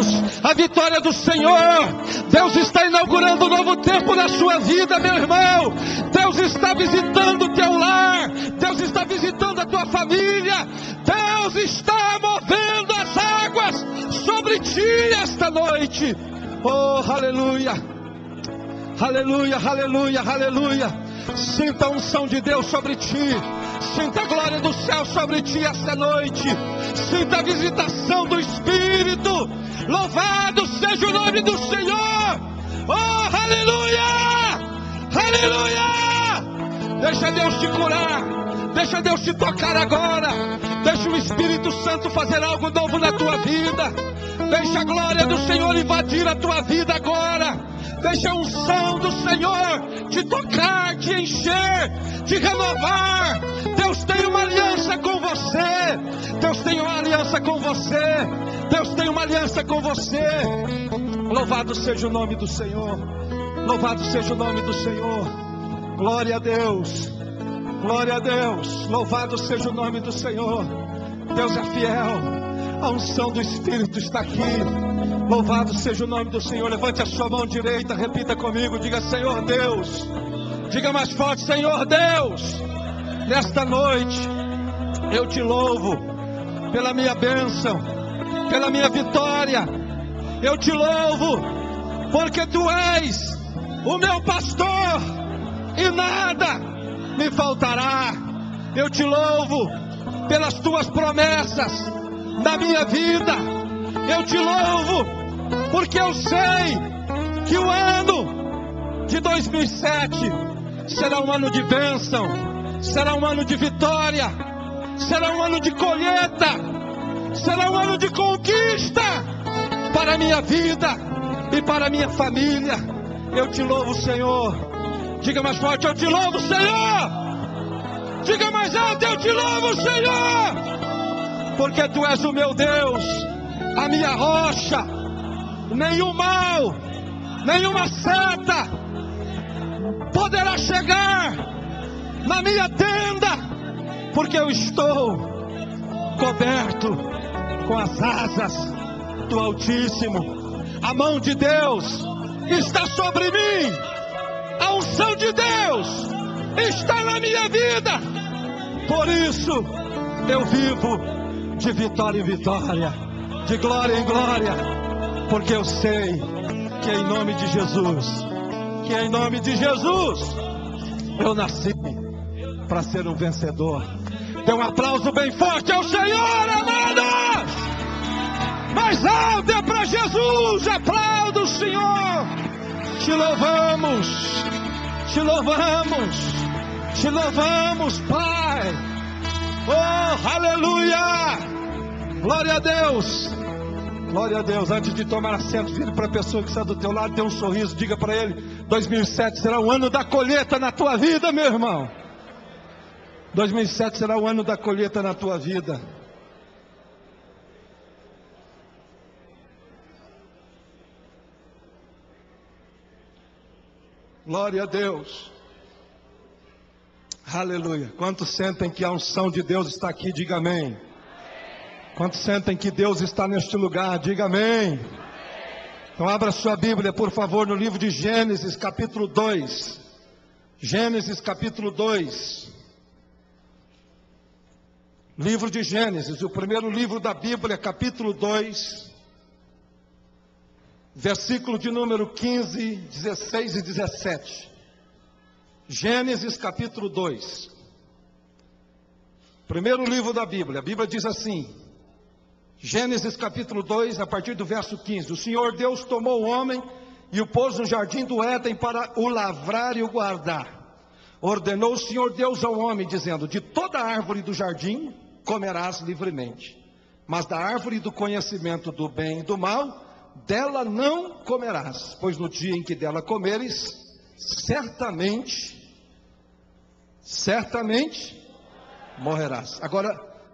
Deus, a vitória do Senhor. Deus está inaugurando um novo tempo na sua vida, meu irmão. Deus está visitando o teu lar. Deus está visitando a tua família. Deus está movendo as águas sobre ti esta noite. Oh, aleluia, aleluia, aleluia, aleluia. Sinta a unção de Deus sobre ti. Sinta a glória do céu sobre ti esta noite. Sinta a visitação do Espírito. Louvado seja o nome do Senhor. Oh, aleluia, aleluia. Deixa Deus te curar. Deixa Deus te tocar agora. Deixa o Espírito Santo fazer algo novo na tua vida. Deixa a glória do Senhor invadir a tua vida agora. Deixa a unção do Senhor te tocar, te encher, te renovar. Deus tem uma aliança com você. Deus tem uma aliança com você. Deus tem uma aliança com você. Louvado seja o nome do Senhor. Louvado seja o nome do Senhor. Glória a Deus. Glória a Deus. Louvado seja o nome do Senhor. Deus é fiel. A unção do Espírito está aqui. Louvado seja o nome do Senhor. Levante a sua mão direita, repita comigo. Diga: Senhor Deus. Diga mais forte: Senhor Deus. Nesta noite eu te louvo pela minha bênção, pela minha vitória. Eu te louvo porque tu és o meu pastor e nada me faltará. Eu te louvo pelas tuas promessas na minha vida. Eu te louvo porque eu sei que o ano de 2007 será um ano de bênção, será um ano de vitória, será um ano de colheita, será um ano de conquista para a minha vida e para a minha família. Eu te louvo, Senhor. Diga mais forte: eu te louvo, Senhor. Diga mais alto: eu te louvo, Senhor. Porque tu és o meu Deus, a minha rocha. Nenhum mal, nenhuma seta poderá chegar na minha tenda, porque eu estou coberto com as asas do Altíssimo. A mão de Deus está sobre mim. A unção de Deus está na minha vida. Por isso eu vivo de vitória em vitória, de glória em glória, porque eu sei que em nome de Jesus, eu nasci para ser um vencedor. Dê um aplauso bem forte ao Senhor, amados. Mais alto é para Jesus. Aplauda o Senhor. Te louvamos, te louvamos, te louvamos, Pai. Oh, aleluia. Glória a Deus. Glória a Deus. Antes de tomar assento, vire para a pessoa que está do teu lado, dê um sorriso, diga para ele: 2007 será o ano da colheita na tua vida, meu irmão. 2007 será o ano da colheita na tua vida. Glória a Deus. Aleluia. Quantos sentem que a unção de Deus está aqui? Diga amém. Quantos sentem que Deus está neste lugar? Diga amém. Então abra sua Bíblia, por favor, no livro de Gênesis, capítulo 2. Gênesis, capítulo 2. Livro de Gênesis, o primeiro livro da Bíblia, capítulo 2. Versículo de número 15, 16 e 17. Gênesis capítulo 2. Primeiro livro da Bíblia. A Bíblia diz assim. Gênesis capítulo 2, a partir do verso 15. O Senhor Deus tomou o homem e o pôs no jardim do Éden para o lavrar e o guardar. Ordenou o Senhor Deus ao homem, dizendo: de toda árvore do jardim comerás livremente, mas da árvore do conhecimento do bem e do mal, dela não comerás, pois no dia em que dela comeres, certamente morrerás. Agora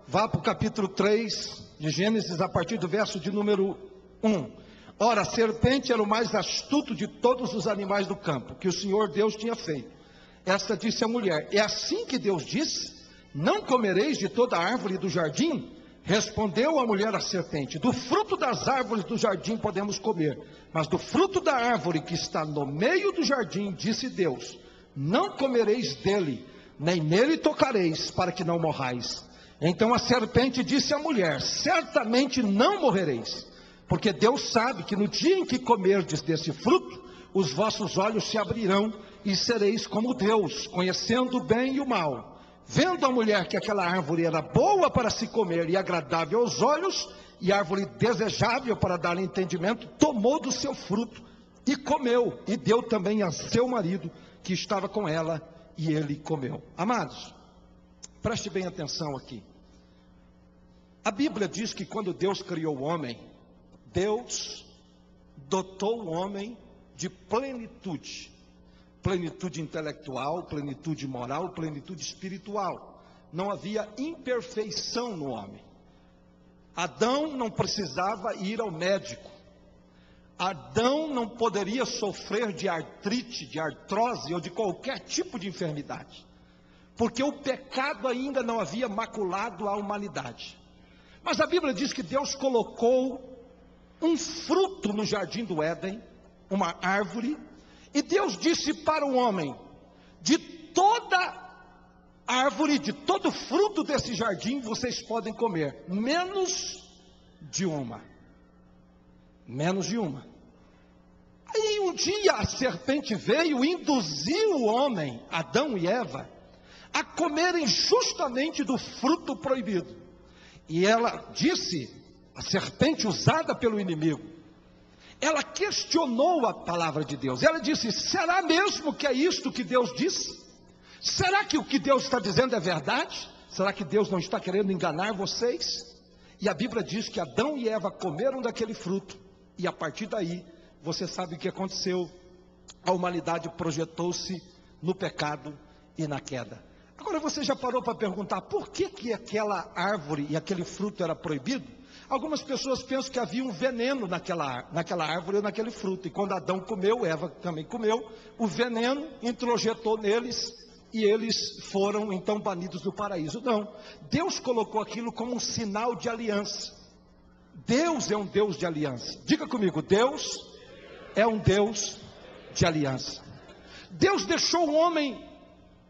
vá para o capítulo 3 de Gênesis, a partir do verso de número 1. Ora, a serpente era o mais astuto de todos os animais do campo que o Senhor Deus tinha feito. Esta disse à mulher: é assim que Deus disse: não comereis de toda a árvore do jardim? Respondeu a mulher à serpente: do fruto das árvores do jardim podemos comer, mas do fruto da árvore que está no meio do jardim, disse Deus: não comereis dele, nem nele tocareis, para que não morrais. Então a serpente disse à mulher: certamente não morrereis, porque Deus sabe que no dia em que comerdes desse fruto, os vossos olhos se abrirão e sereis como Deus, conhecendo o bem e o mal. Vendo a mulher que aquela árvore era boa para se comer e agradável aos olhos, e árvore desejável para dar entendimento, tomou do seu fruto e comeu, e deu também a seu marido que estava com ela, e ele comeu. Amados, preste bem atenção aqui. A Bíblia diz que quando Deus criou o homem, Deus dotou o homem de plenitude. Plenitude intelectual, plenitude moral, plenitude espiritual. Não havia imperfeição no homem. Adão não precisava ir ao médico. Adão não poderia sofrer de artrite, de artrose ou de qualquer tipo de enfermidade, porque o pecado ainda não havia maculado a humanidade. Mas a Bíblia diz que Deus colocou um fruto no jardim do Éden, uma árvore, e Deus disse para o homem: de toda árvore, de todo fruto desse jardim vocês podem comer, menos de uma. Menos de uma. Aí um dia a serpente veio e induziu o homem, Adão e Eva, a comerem justamente do fruto proibido. E ela disse, a serpente usada pelo inimigo, ela questionou a palavra de Deus. Ela disse: será mesmo que é isto que Deus disse? Será que o que Deus está dizendo é verdade? Será que Deus não está querendo enganar vocês? E a Bíblia diz que Adão e Eva comeram daquele fruto, e a partir daí, você sabe o que aconteceu. A humanidade projetou-se no pecado e na queda. Agora você já parou para perguntar por que aquela árvore e aquele fruto era proibido? Algumas pessoas pensam que havia um veneno naquela árvore ou naquele fruto, e quando Adão comeu, Eva também comeu, o veneno introjetou neles, e eles foram então banidos do paraíso. Não, Deus colocou aquilo como um sinal de aliança. Deus é um Deus de aliança. Diga comigo: Deus é um Deus de aliança. Deus deixou o homem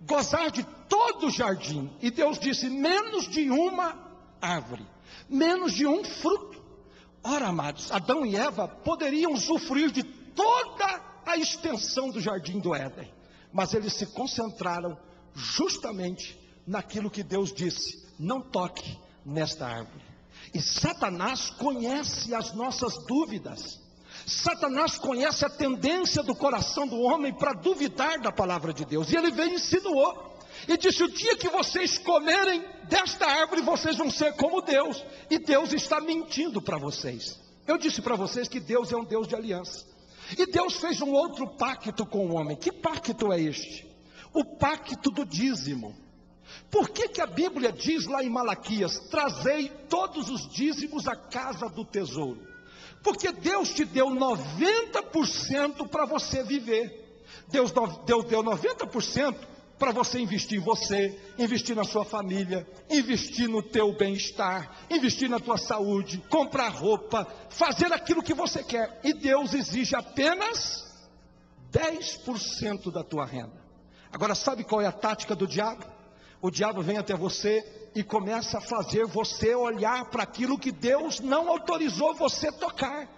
gozar de todo o jardim, e Deus disse: menos de uma árvore, menos de um fruto. Ora, amados, Adão e Eva poderiam usufruir de toda a extensão do jardim do Éden, mas eles se concentraram justamente naquilo que Deus disse: não toque nesta árvore. E Satanás conhece as nossas dúvidas. Satanás conhece a tendência do coração do homem para duvidar da palavra de Deus. E ele veio e insinuou, e disse: o dia que vocês comerem desta árvore, vocês vão ser como Deus. E Deus está mentindo para vocês. Eu disse para vocês que Deus é um Deus de aliança. E Deus fez um outro pacto com o homem. Que pacto é este? O pacto do dízimo. Por que a Bíblia diz lá em Malaquias: trazei todos os dízimos à casa do tesouro? Porque Deus te deu 90% para você viver. Deus deu 90% para você investir em você, investir na sua família, investir no teu bem-estar, investir na tua saúde, comprar roupa, fazer aquilo que você quer. E Deus exige apenas 10% da tua renda. Agora, sabe qual é a tática do diabo? O diabo vem até você e começa a fazer você olhar para aquilo que Deus não autorizou você tocar.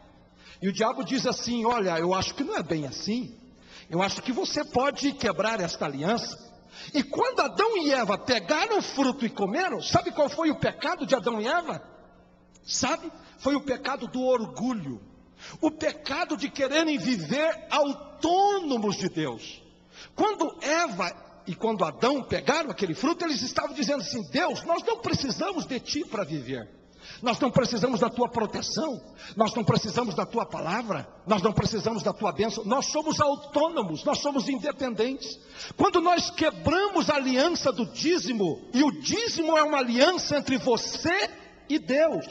E o diabo diz assim: olha, eu acho que não é bem assim. Eu acho que você pode quebrar esta aliança. E quando Adão e Eva pegaram o fruto e comeram, sabe qual foi o pecado de Adão e Eva? Sabe? Foi o pecado do orgulho. O pecado de quererem viver autônomos de Deus. Quando Eva e quando Adão pegaram aquele fruto, eles estavam dizendo assim: Deus, nós não precisamos de ti para viver. Nós não precisamos da tua proteção, nós não precisamos da tua palavra, nós não precisamos da tua bênção, nós somos autônomos, nós somos independentes. Quando nós quebramos a aliança do dízimo, e o dízimo é uma aliança entre você e Deus.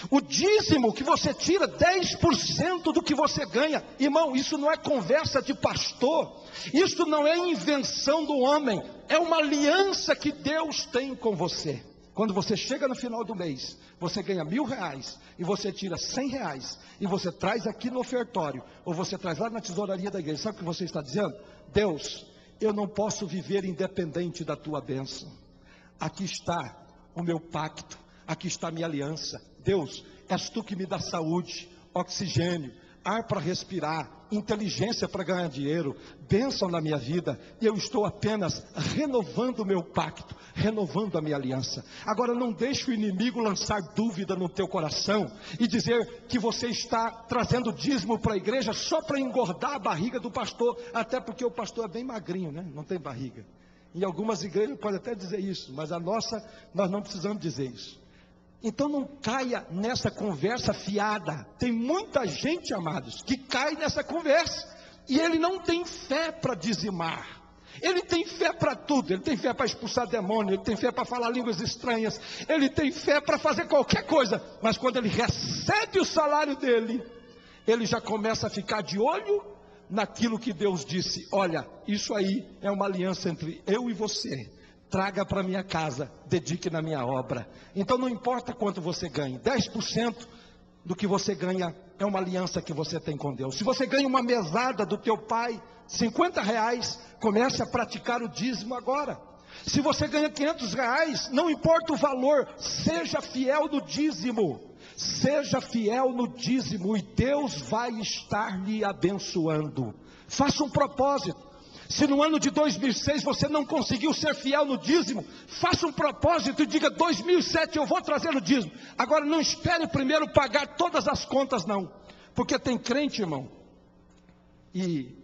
O dízimo que você tira 10% do que você ganha, irmão, isso não é conversa de pastor, isso não é invenção do homem, é uma aliança que Deus tem com você. Quando você chega no final do mês, você ganha R$1.000 e você tira R$100 e você traz aqui no ofertório, ou você traz lá na tesouraria da igreja, sabe o que você está dizendo? Deus, eu não posso viver independente da tua bênção. Aqui está o meu pacto, aqui está a minha aliança. Deus, és tu que me dá saúde, oxigênio, ar para respirar, inteligência para ganhar dinheiro, bênção na minha vida, e eu estou apenas renovando o meu pacto, renovando a minha aliança. Agora não deixe o inimigo lançar dúvida no teu coração, e dizer que você está trazendo dízimo para a igreja, só para engordar a barriga do pastor, até porque o pastor é bem magrinho, né? Não tem barriga. Em algumas igrejas pode até dizer isso, mas a nossa, nós não precisamos dizer isso. Então não caia nessa conversa fiada. Tem muita gente, amados, que cai nessa conversa, e ele não tem fé para dizimar. Ele tem fé para tudo. Ele tem fé para expulsar demônio, ele tem fé para falar línguas estranhas, ele tem fé para fazer qualquer coisa. Mas quando ele recebe o salário dele, ele já começa a ficar de olho naquilo que Deus disse: olha, isso aí é uma aliança entre eu e você. Traga para minha casa, dedique na minha obra. Então não importa quanto você ganhe, 10% do que você ganha é uma aliança que você tem com Deus. Se você ganha uma mesada do teu pai, R$50, comece a praticar o dízimo agora. Se você ganha R$500, não importa o valor, seja fiel no dízimo. Seja fiel no dízimo e Deus vai estar lhe abençoando. Faça um propósito. Se no ano de 2006 você não conseguiu ser fiel no dízimo, faça um propósito e diga: 2007 eu vou trazer o dízimo. Agora não espere primeiro pagar todas as contas não, porque tem crente, irmão, e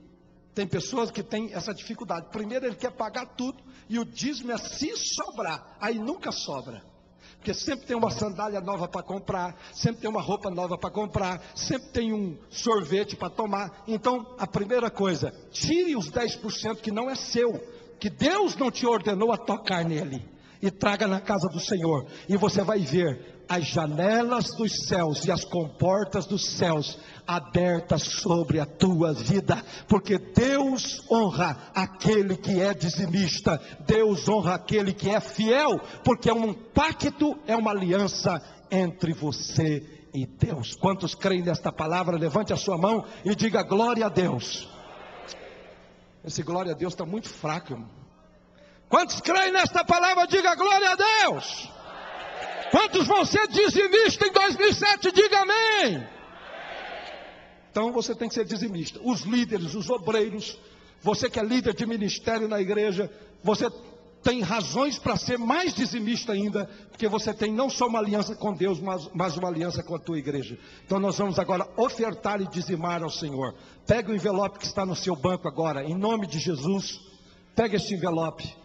tem pessoas que têm essa dificuldade. Primeiro ele quer pagar tudo, e o dízimo é se sobrar, aí nunca sobra. Porque sempre tem uma sandália nova para comprar, sempre tem uma roupa nova para comprar, sempre tem um sorvete para tomar. Então, a primeira coisa, tire os 10% que não é seu, que Deus não te ordenou a tocar nele, e traga na casa do Senhor, e você vai ver as janelas dos céus e as comportas dos céus abertas sobre a tua vida, porque Deus honra aquele que é dizimista, Deus honra aquele que é fiel, porque é um pacto, é uma aliança entre você e Deus. Quantos creem nesta palavra? Levante a sua mão e diga glória a Deus. Esse glória a Deus está muito fraco, irmão. Quantos creem nesta palavra? Diga glória a Deus. Quantos vão ser dizimistas em 2007? Diga amém. Então você tem que ser dizimista. Os líderes, os obreiros, você que é líder de ministério na igreja, você tem razões para ser mais dizimista ainda, porque você tem não só uma aliança com Deus, mas uma aliança com a tua igreja. Então nós vamos agora ofertar e dizimar ao Senhor. Pega o envelope que está no seu banco agora, em nome de Jesus. Pega este envelope.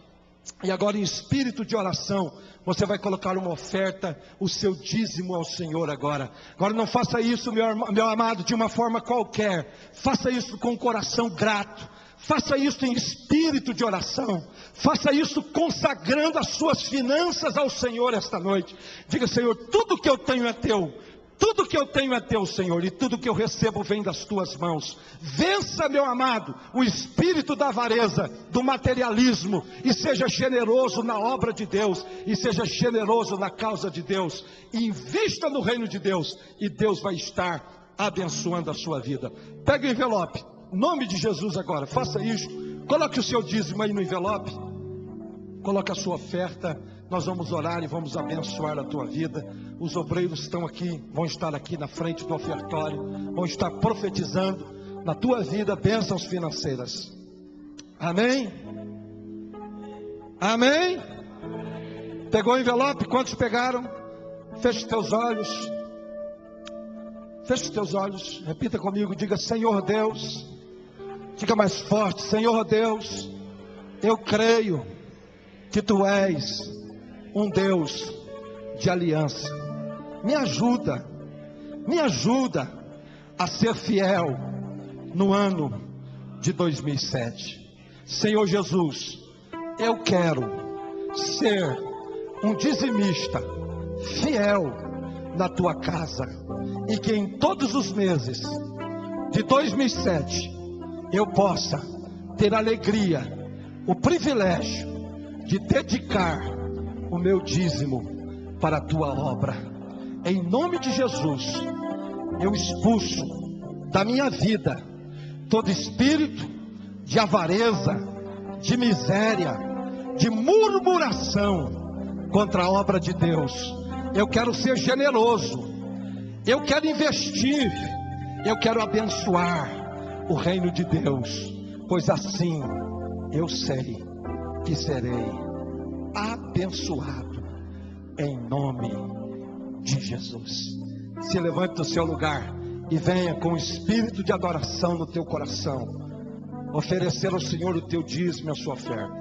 E agora, em espírito de oração, você vai colocar uma oferta, o seu dízimo ao Senhor agora. Agora não faça isso, meu amado, de uma forma qualquer. Faça isso com o coração grato. Faça isso em espírito de oração. Faça isso consagrando as suas finanças ao Senhor esta noite. Diga: Senhor, tudo que eu tenho é teu. Tudo que eu tenho é teu, Senhor, e tudo que eu recebo vem das tuas mãos. Vença, meu amado, o espírito da avareza, do materialismo, e seja generoso na obra de Deus, e seja generoso na causa de Deus. Invista no reino de Deus, e Deus vai estar abençoando a sua vida. Pega o envelope, em nome de Jesus agora, faça isso. Coloque o seu dízimo aí no envelope, coloque a sua oferta. Nós vamos orar e vamos abençoar a tua vida. Os obreiros estão aqui, vão estar aqui na frente do ofertório, vão estar profetizando na tua vida bênçãos financeiras. Amém? Amém? Pegou o envelope? Quantos pegaram? Feche os teus olhos. Feche os teus olhos. Repita comigo, diga: Senhor Deus. Diga mais forte: Senhor Deus, eu creio que tu és um Deus de aliança. Me ajuda a ser fiel no ano de 2007. Senhor Jesus, eu quero ser um dizimista fiel na tua casa, e que em todos os meses de 2007 eu possa ter alegria, o privilégio de dedicar o meu dízimo para a tua obra. Em nome de Jesus, eu expulso da minha vida todo espírito de avareza, de miséria, de murmuração contra a obra de Deus. Eu quero ser generoso, eu quero investir, eu quero abençoar o reino de Deus, pois assim eu sei que serei abençoado em nome de Jesus. Se levante do seu lugar e venha com espírito de adoração no teu coração oferecer ao Senhor o teu dízimo e a sua oferta.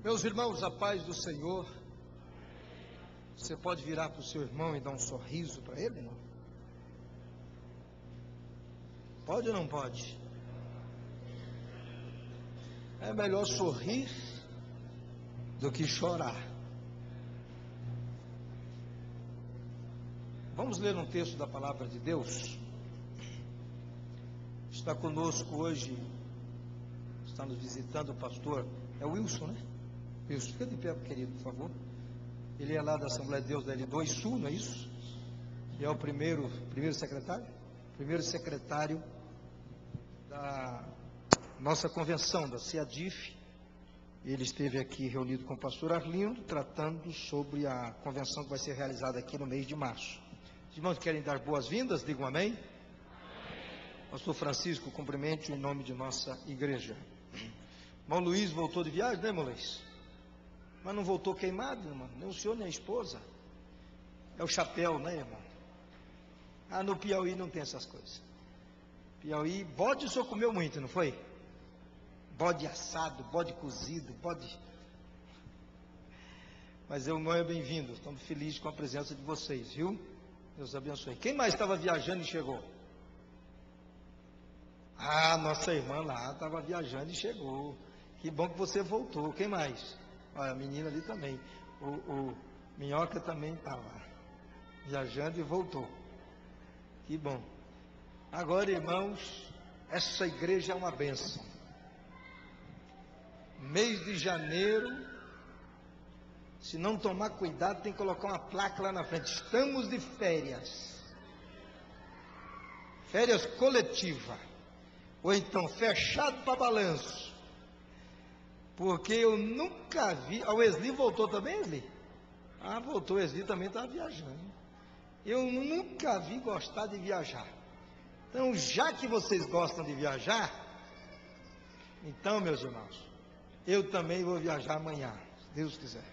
Meus irmãos, a paz do Senhor. Você pode virar para o seu irmão e dar um sorriso para ele, não? Pode ou não pode? É melhor sorrir do que chorar. Vamos ler um texto da palavra de Deus. Está conosco hoje, está nos visitando o pastor, é o Wilson, né? Wilson, fica de pé, querido, por favor. Ele é lá da Assembleia de Deus da L2 Sul, não é isso? E é o primeiro secretário? Primeiro secretário da nossa convenção, da CEADIF. Ele esteve aqui reunido com o pastor Arlindo, tratando sobre a convenção que vai ser realizada aqui no mês de março. Os irmãos querem dar boas-vindas, digam amém. Pastor Francisco, cumprimente em nome de nossa igreja. Irmão Luiz voltou de viagem, né, irmão Luiz? Mas não voltou queimado, irmão, nem o senhor nem a esposa. É o chapéu, né, irmão? Ah, no Piauí não tem essas coisas. Piauí, bode o senhor comeu muito, não foi? Bode assado, bode cozido, bode... Mas o irmão é bem-vindo, estamos felizes com a presença de vocês, viu? Deus abençoe. Quem mais estava viajando e chegou? Ah, nossa irmã lá estava viajando e chegou. Que bom que você voltou. Quem mais? Olha, a menina ali também. O Minhoca também estava viajando e voltou. Que bom. Agora, irmãos, essa igreja é uma bênção. Mês de janeiro, se não tomar cuidado, tem que colocar uma placa lá na frente. Estamos de férias. Férias coletiva. Ou então fechado para balanço. Porque eu nunca vi... A Wesley voltou também, Wesley? Ah, voltou, Wesley também estava viajando. Eu nunca vi gostar de viajar. Então, já que vocês gostam de viajar, então, meus irmãos, eu também vou viajar amanhã, se Deus quiser.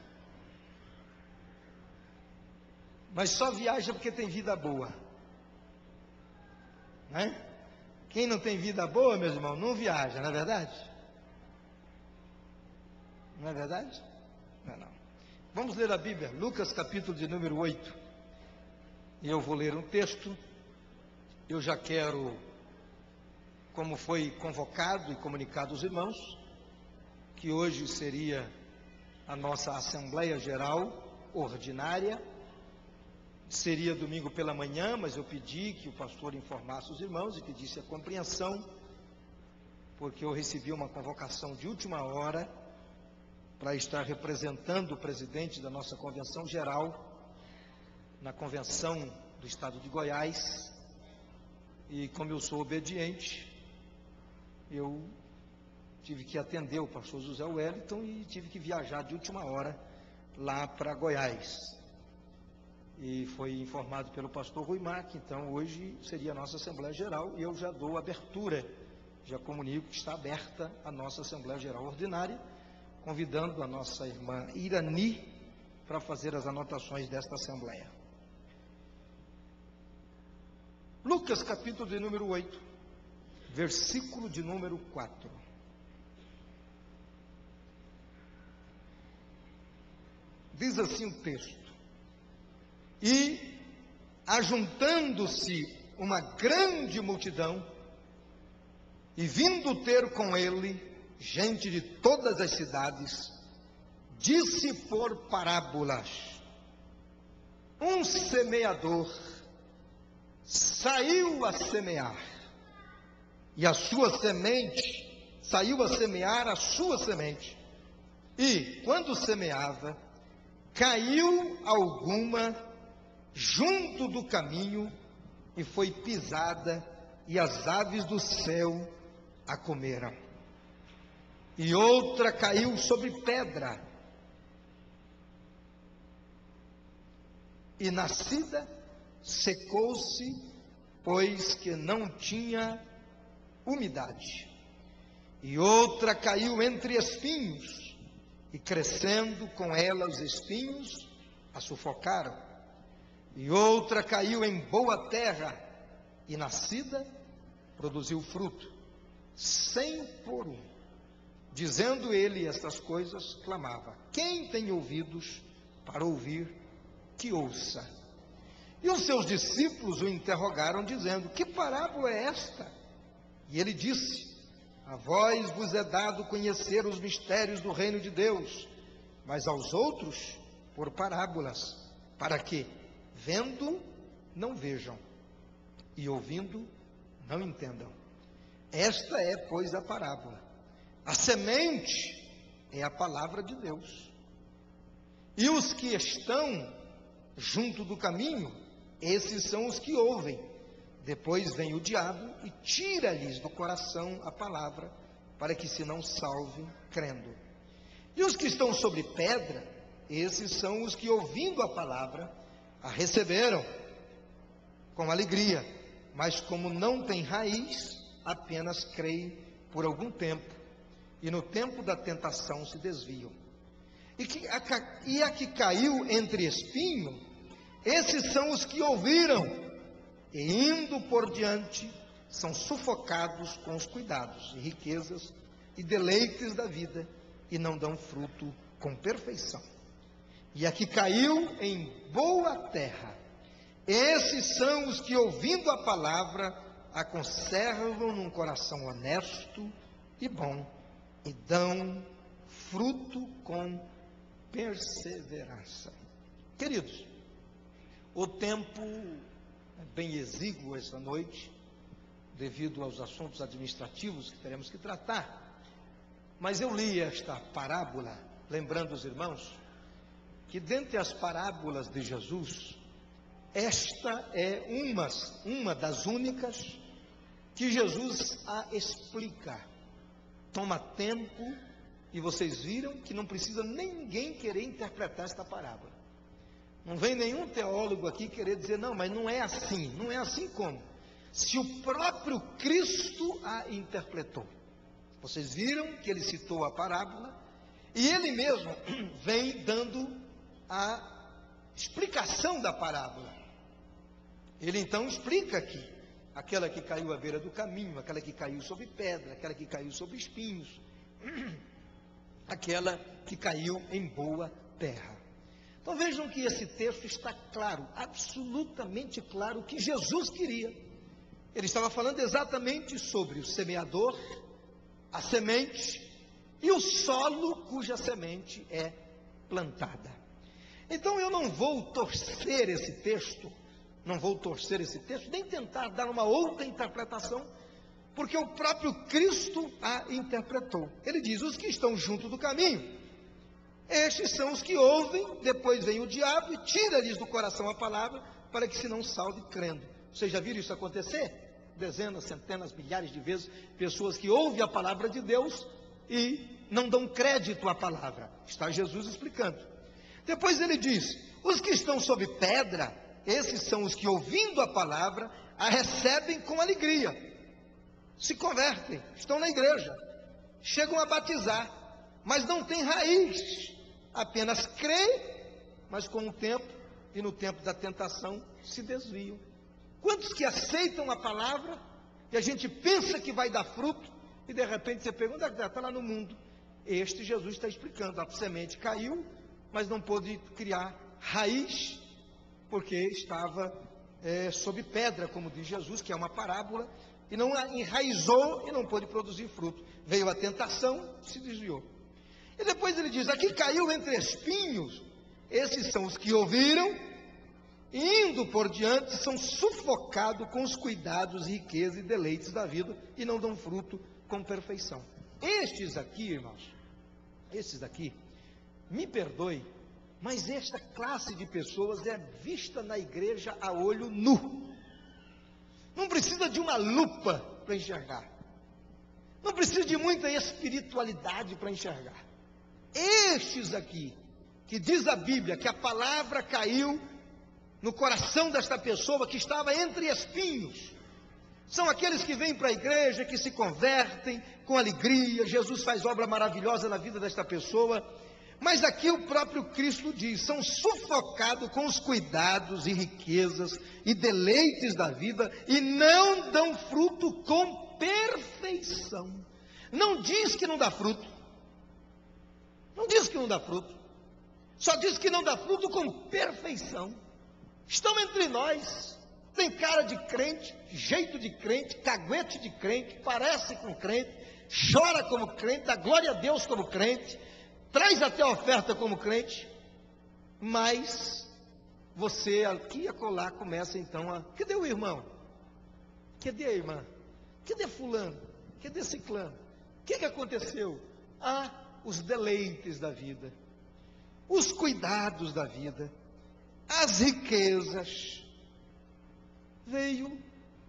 Mas só viaja porque tem vida boa. Né? Quem não tem vida boa, meus irmãos, não viaja, não é verdade? Não é verdade? Não, não. Vamos ler a Bíblia, Lucas capítulo de número 8. E eu vou ler um texto. Eu já quero, como foi convocado e comunicado aos irmãos, que hoje seria a nossa Assembleia Geral Ordinária, Seria domingo pela manhã, mas eu pedi que o pastor informasse os irmãos e pedisse a compreensão, porque eu recebi uma convocação de última hora para estar representando o presidente da nossa convenção geral na convenção do estado de Goiás, e como eu sou obediente, eu tive que atender o pastor José Wellington e tive que viajar de última hora lá para Goiás. E foi informado pelo pastor Rui Marque, então hoje seria a nossa Assembleia Geral, e eu já dou abertura, já comunico que está aberta a nossa Assembleia Geral Ordinária, convidando a nossa irmã Irani para fazer as anotações desta Assembleia. Lucas capítulo de número 8, versículo de número 4. Diz assim o texto: e ajuntando-se uma grande multidão, e vindo ter com ele gente de todas as cidades, disse por parábolas: um semeador saiu a semear, e a sua semente, saiu a semear a sua semente, e quando semeava, caiu alguma junto do caminho, e foi pisada, e as aves do céu a comeram. E outra caiu sobre pedra, e nascida, secou-se, pois que não tinha umidade. E outra caiu entre espinhos, e crescendo com ela os espinhos, a sufocaram. E outra caiu em boa terra, e nascida, produziu fruto, 100 por 1. Dizendo ele estas coisas, clamava: quem tem ouvidos para ouvir, que ouça. E os seus discípulos o interrogaram, dizendo: que parábola é esta? E ele disse: a vós vos é dado conhecer os mistérios do reino de Deus, mas aos outros por parábolas, para que, vendo, não vejam, e ouvindo, não entendam. Esta é, pois, a parábola. A semente é a palavra de Deus. E os que estão junto do caminho, esses são os que ouvem. Depois vem o diabo e tira-lhes do coração a palavra, para que se não salvem crendo. E os que estão sobre pedra, esses são os que, ouvindo a palavra, a receberam com alegria, mas como não tem raiz, apenas creem por algum tempo, e no tempo da tentação se desviam. E a que caiu entre espinho, esses são os que ouviram, e indo por diante, são sufocados com os cuidados e riquezas e deleites da vida, e não dão fruto com perfeição. E a que caiu em boa terra, esses são os que, ouvindo a palavra, a conservam num coração honesto e bom, e dão fruto com perseverança. Queridos, o tempo é bem exíguo esta noite, devido aos assuntos administrativos que teremos que tratar, mas eu li esta parábola, lembrando os irmãos, que dentre as parábolas de Jesus, esta é uma das únicas que Jesus a explica. Toma tempo, e vocês viram que não precisa ninguém querer interpretar esta parábola. Não vem nenhum teólogo aqui querer dizer: não, mas não é assim. Não é assim como? Se o próprio Cristo a interpretou. Vocês viram que ele citou a parábola, e ele mesmo vem dando a explicação da parábola. Ele então explica aqui: aquela que caiu à beira do caminho, aquela que caiu sobre pedra, aquela que caiu sobre espinhos, aquela que caiu em boa terra. Então vejam que esse texto está claro, absolutamente claro, o que Jesus queria. Ele estava falando exatamente sobre o semeador, a semente e o solo cuja semente é plantada. Então eu não vou torcer esse texto, nem tentar dar uma outra interpretação, porque o próprio Cristo a interpretou. Ele diz: os que estão junto do caminho, estes são os que ouvem, depois vem o diabo e tira-lhes do coração a palavra, para que se não salve crendo. Vocês já viram isso acontecer? Dezenas, centenas, milhares de vezes, pessoas que ouvem a palavra de Deus e não dão crédito à palavra. Está Jesus explicando. Depois ele diz: os que estão sob pedra, esses são os que, ouvindo a palavra, a recebem com alegria, se convertem, estão na igreja, chegam a batizar, mas não têm raiz, apenas creem, mas com o tempo e no tempo da tentação se desviam. Quantos que aceitam a palavra e a gente pensa que vai dar fruto e de repente você pergunta: está lá no mundo. Este Jesus está explicando: a semente caiu, mas não pôde criar raiz, porque estava sob pedra, como diz Jesus, que é uma parábola, e não enraizou e não pôde produzir fruto. Veio a tentação, se desviou. E depois ele diz: aqui caiu entre espinhos, esses são os que ouviram, e indo por diante são sufocados com os cuidados, riquezas e deleites da vida, e não dão fruto com perfeição. Estes aqui, irmãos, me perdoe, mas esta classe de pessoas é vista na igreja a olho nu. Não precisa de uma lupa para enxergar. Não precisa de muita espiritualidade para enxergar. Estes aqui, que diz a Bíblia que a palavra caiu no coração desta pessoa que estava entre espinhos, são aqueles que vêm para a igreja, que se convertem com alegria. Jesus faz obra maravilhosa na vida desta pessoa. Mas aqui o próprio Cristo diz: são sufocados com os cuidados e riquezas e deleites da vida, e não dão fruto com perfeição. Não diz que não dá fruto. Não diz que não dá fruto. Só diz que não dá fruto com perfeição. Estão entre nós. Tem cara de crente, jeito de crente, caguete de crente, parece com crente, chora como crente, dá glória a Deus como crente, traz até a oferta como crente, mas você aqui e acolá começa então a: cadê o irmão? Cadê a irmã? Cadê fulano? Cadê ciclano? O que aconteceu? Os deleites da vida, os cuidados da vida, as riquezas, veio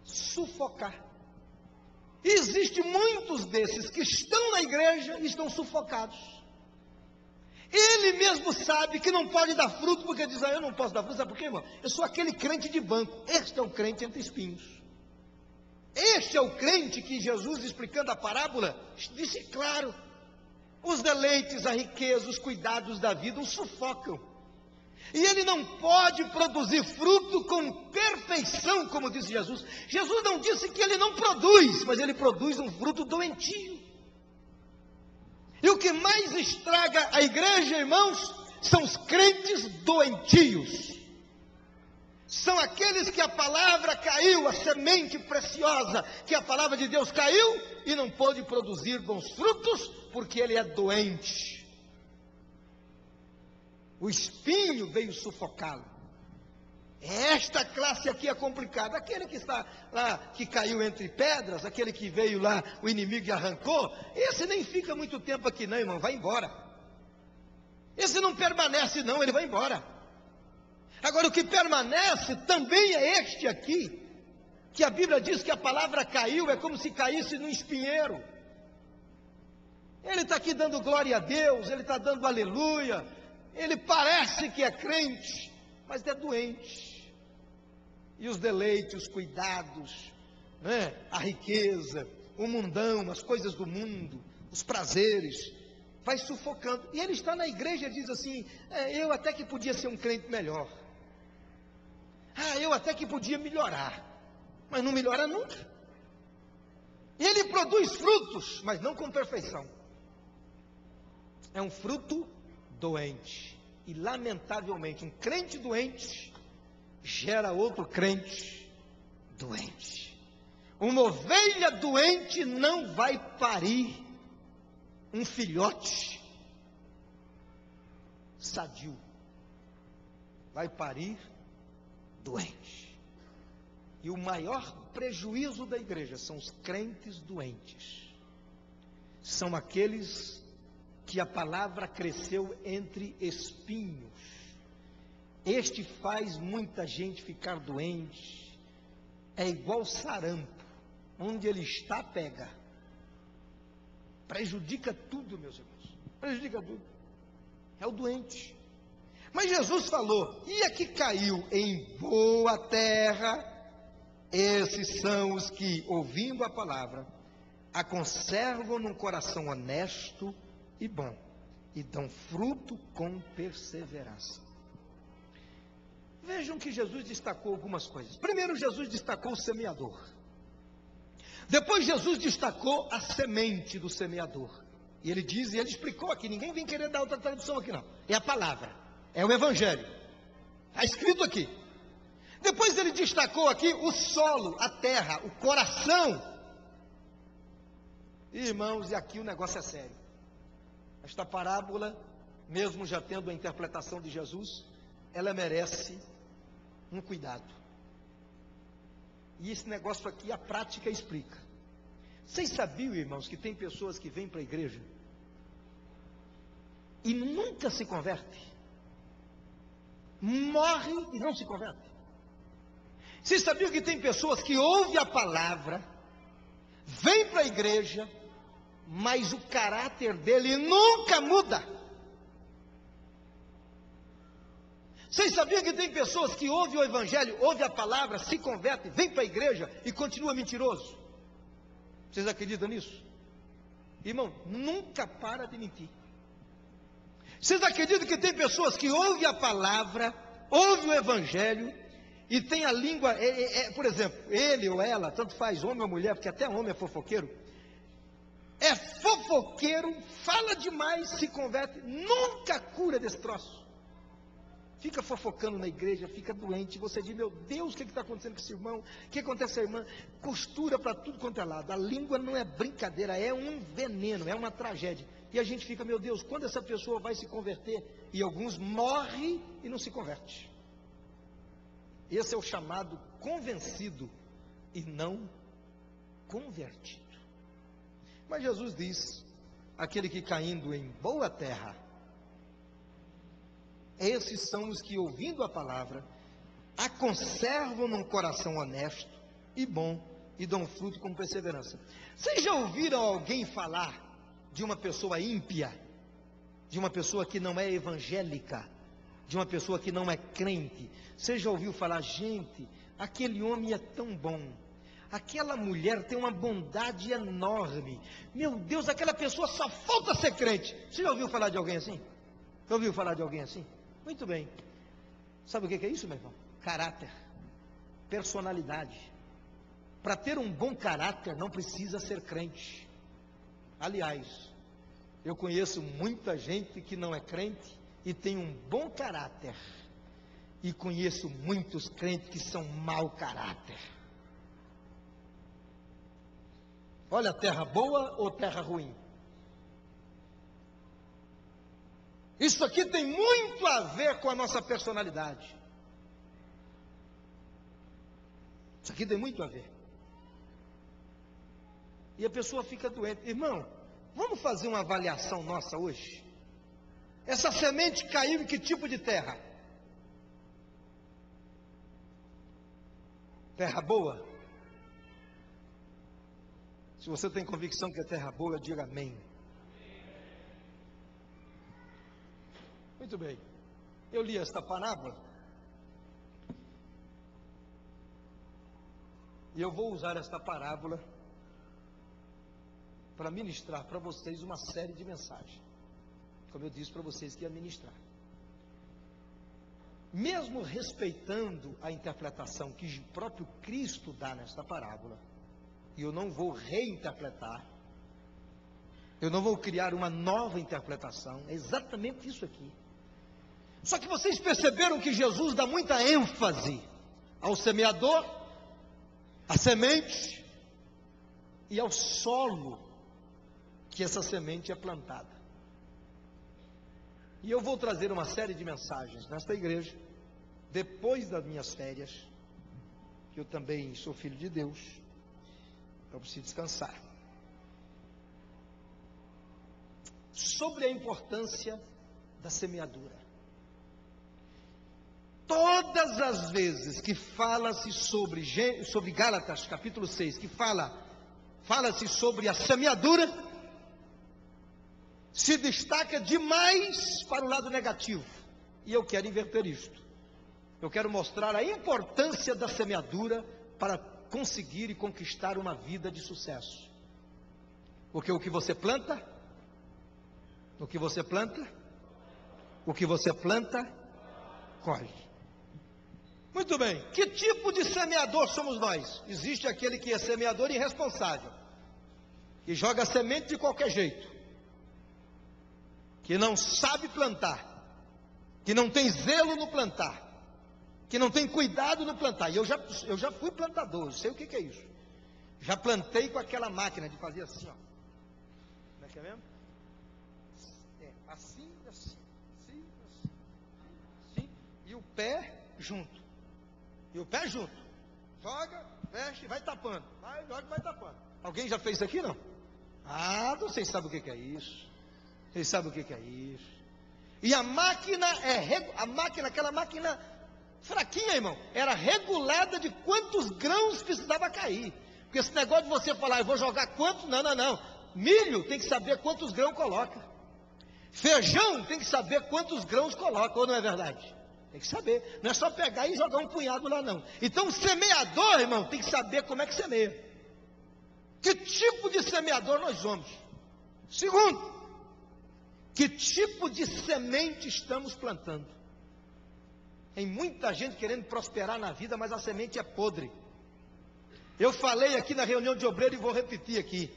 sufocar. E existe muitos desses que estão na igreja e estão sufocados. Ele mesmo sabe que não pode dar fruto, porque diz: eu não posso dar fruto. Sabe por quê, irmão? Eu sou aquele crente de banco. Este é o crente entre espinhos. Este é o crente que Jesus, explicando a parábola, disse claro: os deleites, a riqueza, os cuidados da vida o sufocam. E ele não pode produzir fruto com perfeição, como disse Jesus. Jesus não disse que ele não produz, mas ele produz um fruto doentio. E o que mais estraga a igreja, irmãos, são os crentes doentios. São aqueles que a palavra caiu, a semente preciosa, que a palavra de Deus caiu e não pôde produzir bons frutos, porque ele é doente. O espinho veio sufocá-lo. Esta classe aqui é complicada. Aquele que está lá, que caiu entre pedras, aquele que veio lá, o inimigo e arrancou, esse nem fica muito tempo aqui não, irmão, vai embora. Esse não permanece não, ele vai embora. Agora o que permanece também é este aqui, que a Bíblia diz que a palavra caiu, é como se caísse num espinheiro. Ele está aqui dando glória a Deus, ele está dando aleluia, ele parece que é crente, mas é doente. E os deleites, os cuidados, né? A riqueza, o mundão, as coisas do mundo, os prazeres, vai sufocando. E ele está na igreja e diz assim: eu até que podia ser um crente melhor. Eu até que podia melhorar. Mas não melhora nunca. E ele produz frutos, mas não com perfeição. É um fruto doente. E lamentavelmente, um crente doente gera outro crente doente. Uma ovelha doente não vai parir um filhote sadio. vai parir doente. E o maior prejuízo da igreja são os crentes doentes. São aqueles que a palavra cresceu entre espinhos. Este faz muita gente ficar doente. É igual sarampo. Onde ele está, pega. Prejudica tudo, meus irmãos. Prejudica tudo. É o doente. Mas Jesus falou, e a que caiu em boa terra, esses são os que, ouvindo a palavra, a conservam num coração honesto e bom, e dão fruto com perseverança. Vejam que Jesus destacou algumas coisas. Primeiro, Jesus destacou o semeador. Depois, Jesus destacou a semente do semeador. E ele diz, e ele explicou aqui, ninguém vem querer dar outra tradução aqui não. É a palavra, é o evangelho. Está escrito aqui. Depois ele destacou aqui o solo, a terra, o coração. Irmãos, e aqui o negócio é sério. Esta parábola, mesmo já tendo a interpretação de Jesus, ela merece um cuidado. E esse negócio aqui, a prática explica. Vocês sabiam, irmãos, que tem pessoas que vêm para a igreja e nunca se convertem? Morrem e não se convertem. Vocês sabiam que tem pessoas que ouvem a palavra, vêm para a igreja, mas o caráter dele nunca muda? Vocês sabiam que tem pessoas que ouvem o evangelho, ouvem a palavra, se convertem, vêm para a igreja e continua mentiroso? Vocês acreditam nisso? Irmão, nunca para de mentir. Vocês acreditam que tem pessoas que ouvem a palavra, ouvem o evangelho e tem a língua, por exemplo, ele ou ela, tanto faz homem ou mulher, porque até homem é fofoqueiro, é fofoqueiro, fala demais, se converte, nunca cura desse troço. Fica fofocando na igreja, fica doente, você diz, meu Deus, o que está acontecendo com esse irmão? O que acontece com a irmã? Costura para tudo quanto é lado. A língua não é brincadeira, é um veneno, é uma tragédia. E a gente fica, meu Deus, quando essa pessoa vai se converter? E alguns morrem e não se converte. Esse é o chamado convencido e não convertido. Mas Jesus diz, aquele que caindo em boa terra, esses são os que, ouvindo a palavra, a conservam num coração honesto e bom e dão fruto com perseverança. Vocês já ouviram alguém falar de uma pessoa ímpia, de uma pessoa que não é evangélica, de uma pessoa que não é crente? Você já ouviu falar, gente, aquele homem é tão bom, aquela mulher tem uma bondade enorme, meu Deus, aquela pessoa só falta ser crente? Você já ouviu falar de alguém assim? Já ouviu falar de alguém assim? Muito bem. Sabe o que é isso, meu irmão? Caráter, personalidade. Para ter um bom caráter não precisa ser crente. Aliás, eu conheço muita gente que não é crente e tem um bom caráter. E conheço muitos crentes que são mau caráter. Olha, terra boa ou terra ruim? Isso aqui tem muito a ver com a nossa personalidade. Isso aqui tem muito a ver. E a pessoa fica doente. Irmão, vamos fazer uma avaliação nossa hoje? Essa semente caiu em que tipo de terra? Terra boa? Se você tem convicção que é terra boa, diga amém. Muito bem, eu li esta parábola e eu vou usar esta parábola para ministrar para vocês uma série de mensagens, como eu disse para vocês que ia ministrar. Mesmo respeitando a interpretação que o próprio Cristo dá nesta parábola, e eu não vou reinterpretar, eu não vou criar uma nova interpretação, é exatamente isso aqui. Só que vocês perceberam que Jesus dá muita ênfase ao semeador, à semente e ao solo que essa semente é plantada. E eu vou trazer uma série de mensagens nesta igreja depois das minhas férias, que eu também sou filho de Deus, eu preciso descansar. Sobre a importância da semeadura. Todas as vezes que fala-se sobre Gálatas, capítulo 6, que fala-se sobre a semeadura, se destaca demais para o lado negativo. E eu quero inverter isto. Eu quero mostrar a importância da semeadura para conseguir e conquistar uma vida de sucesso. Porque o que você planta, colhe. Muito bem, que tipo de semeador somos nós? Existe aquele que é semeador irresponsável, que joga semente de qualquer jeito, que não sabe plantar, que não tem zelo no plantar, que não tem cuidado no plantar. E eu já fui plantador, eu sei o que é isso. Já plantei com aquela máquina de fazer assim, ó. Como é que é mesmo? Assim, e o pé junto. Joga, fecha e vai tapando. Joga e vai tapando. Alguém já fez isso aqui, não? Vocês sabem o que é isso. E a máquina aquela máquina fraquinha, irmão, era regulada de quantos grãos precisava cair. Porque esse negócio de você falar, eu vou jogar quanto? Não. Milho tem que saber quantos grãos coloca. Feijão tem que saber quantos grãos coloca, ou não é verdade? Tem que saber, não é só pegar e jogar um punhado lá não. Então o semeador, irmão, tem que saber como é que semeia. Que tipo de semeador nós somos? Segundo, que tipo de semente estamos plantando? Tem muita gente querendo prosperar na vida, mas a semente é podre. Eu falei aqui na reunião de obreiro e vou repetir aqui.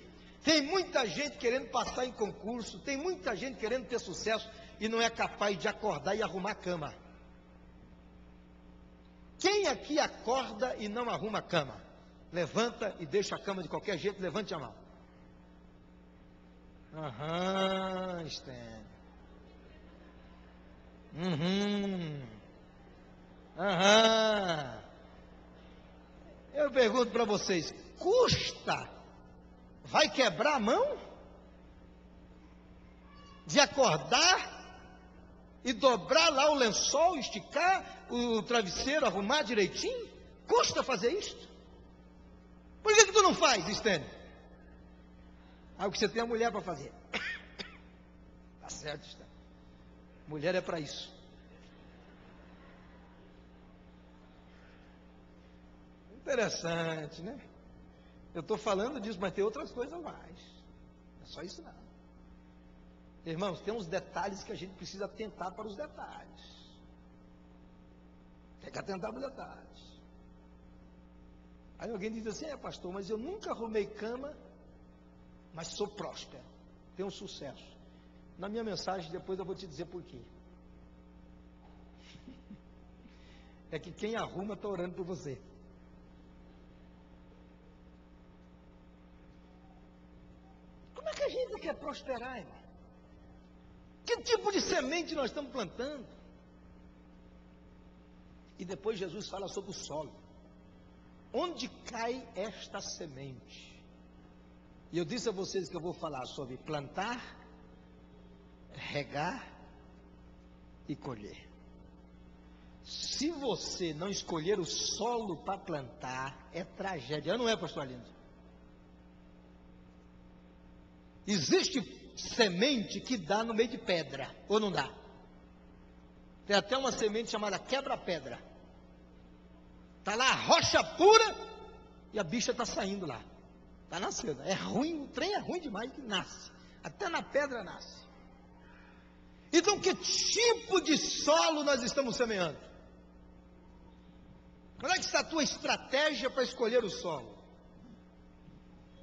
Tem muita gente querendo passar em concurso, tem muita gente querendo ter sucesso e não é capaz de acordar e arrumar a cama. Quem aqui acorda e não arruma a cama? Levanta e deixa a cama de qualquer jeito, levante a mão. Stan. Eu pergunto para vocês, custa? Vai quebrar a mão? De acordar e dobrar lá o lençol, esticar o travesseiro, arrumar direitinho? Custa fazer isto? Por que tu não faz, Estênio? Porque você tem a mulher para fazer. Tá certo, Estênio. Mulher é para isso. Interessante, né? Eu estou falando disso, mas tem outras coisas mais. Não é só isso não. Irmãos, tem uns detalhes que a gente precisa atentar para os detalhes. Tem que atentar para os detalhes. Aí alguém diz assim, pastor, mas eu nunca arrumei cama, mas sou próspero, tenho sucesso. Na minha mensagem depois eu vou te dizer por quê. É que quem arruma está orando por você. Como é que a gente quer prosperar, irmão? Que tipo de semente nós estamos plantando? E depois Jesus fala sobre o solo. Onde cai esta semente? E eu disse a vocês que eu vou falar sobre plantar, regar e colher. Se você não escolher o solo para plantar, é tragédia. Não é, pastor Alindo? Existe semente que dá no meio de pedra, ou não dá? Tem até uma semente chamada quebra-pedra. Está lá a rocha pura e a bicha está saindo lá. Está nascendo. É ruim, o trem é ruim demais que nasce. Até na pedra nasce. Então, que tipo de solo nós estamos semeando? Qual é que está a tua estratégia para escolher o solo?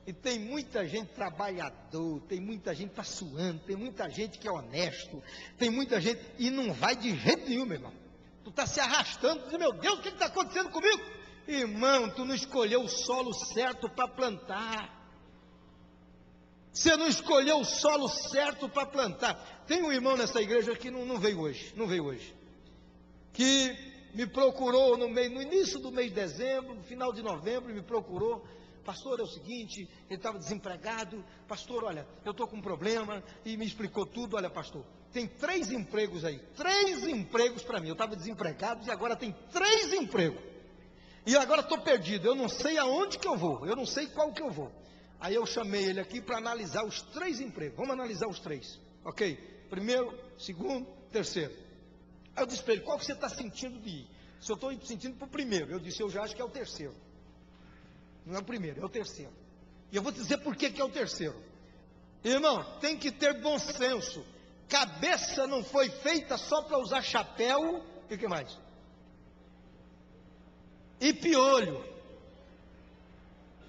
E tem muita gente trabalhador, tem muita gente que está suando, tem muita gente que é honesto, tem muita gente, e não vai de jeito nenhum, meu irmão. Tu está se arrastando, tu diz, meu Deus, o que está acontecendo comigo? Irmão, tu não escolheu o solo certo para plantar. Você não escolheu o solo certo para plantar. Tem um irmão nessa igreja que não veio hoje, que me procurou no início do mês de dezembro, no final de novembro, me procurou. Pastor, é o seguinte, ele estava desempregado. Pastor, olha, eu estou com um problema. E me explicou tudo. Olha, pastor, tem 3 empregos aí. 3 empregos para mim. Eu estava desempregado e agora tem 3 empregos. E agora estou perdido. Eu não sei aonde que eu vou. Eu não sei qual que eu vou. Aí eu chamei ele aqui para analisar os 3 empregos. Vamos analisar os 3. Ok? Primeiro, segundo, terceiro. Aí eu disse para ele, qual que você está sentindo de ir? Se eu estou sentindo para o primeiro. Eu disse, eu já acho que é o terceiro. Não é o primeiro, é o terceiro. E eu vou dizer por que é o terceiro. Irmão, tem que ter bom senso. Cabeça não foi feita só para usar chapéu. E o que mais? E piolho.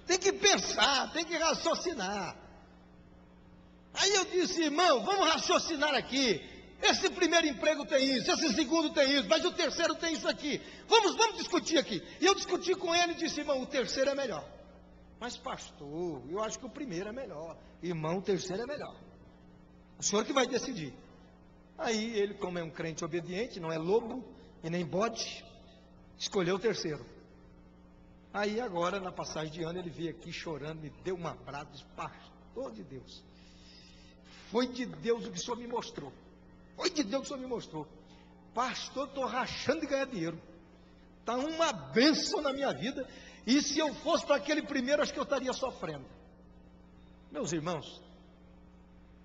Tem que pensar, tem que raciocinar. Aí eu disse, irmão, vamos raciocinar aqui. Esse primeiro emprego tem isso, esse segundo tem isso, mas o terceiro tem isso aqui. Vamos discutir aqui. E eu discuti com ele e disse, irmão, o terceiro é melhor. Mas pastor, eu acho que o primeiro é melhor. Irmão, o terceiro é melhor. O senhor que vai decidir. Aí ele, como é um crente obediente, não é lobo e nem bode, escolheu o terceiro. Aí agora, na passagem de ano, ele veio aqui chorando, me deu um abraço, disse, pastor de Deus, foi de Deus o que o senhor me mostrou. Foi de Deus que o senhor me mostrou. Pastor, estou rachando de ganhar dinheiro. Está uma bênção na minha vida. E se eu fosse para aquele primeiro, acho que eu estaria sofrendo. Meus irmãos,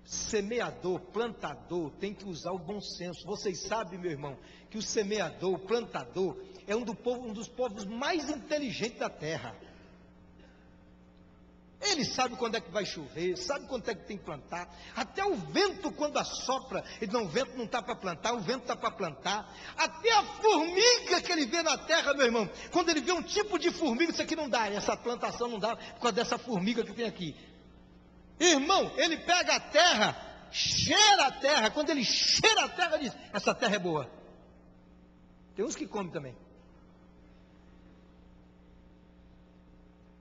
semeador, plantador, tem que usar o bom senso. Vocês sabem, meu irmão, que o semeador, o plantador, é um dos povos mais inteligentes da terra. Ele sabe quando é que vai chover, sabe quando é que tem que plantar. Até o vento, quando assopra, ele não, o vento não está para plantar, o vento está para plantar. Até a formiga que ele vê na terra, meu irmão, quando ele vê um tipo de formiga, isso aqui não dá, essa plantação não dá, por causa dessa formiga que tem aqui. Irmão, ele pega a terra, cheira a terra, quando ele cheira a terra, ele diz, essa terra é boa. Tem uns que comem também.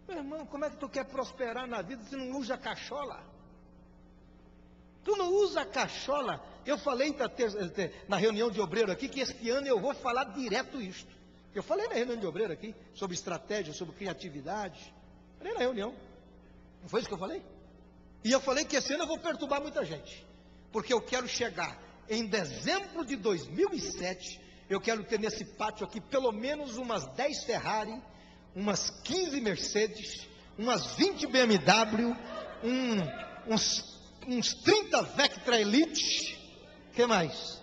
Meu irmão, como é que tu quer prosperar na vida se não usa cachola? Tu não usa cachola. Eu falei na reunião de obreiro aqui que este ano eu vou falar direto isto. Eu falei na reunião de obreiro aqui sobre estratégia, sobre criatividade. Falei na reunião. Não foi isso que eu falei? E eu falei que esse ano eu vou perturbar muita gente. Porque eu quero chegar em dezembro de 2007, eu quero ter nesse pátio aqui pelo menos umas 10 Ferrari, umas 15 Mercedes, umas 20 BMW, uns 30 Vectra Elite, que mais?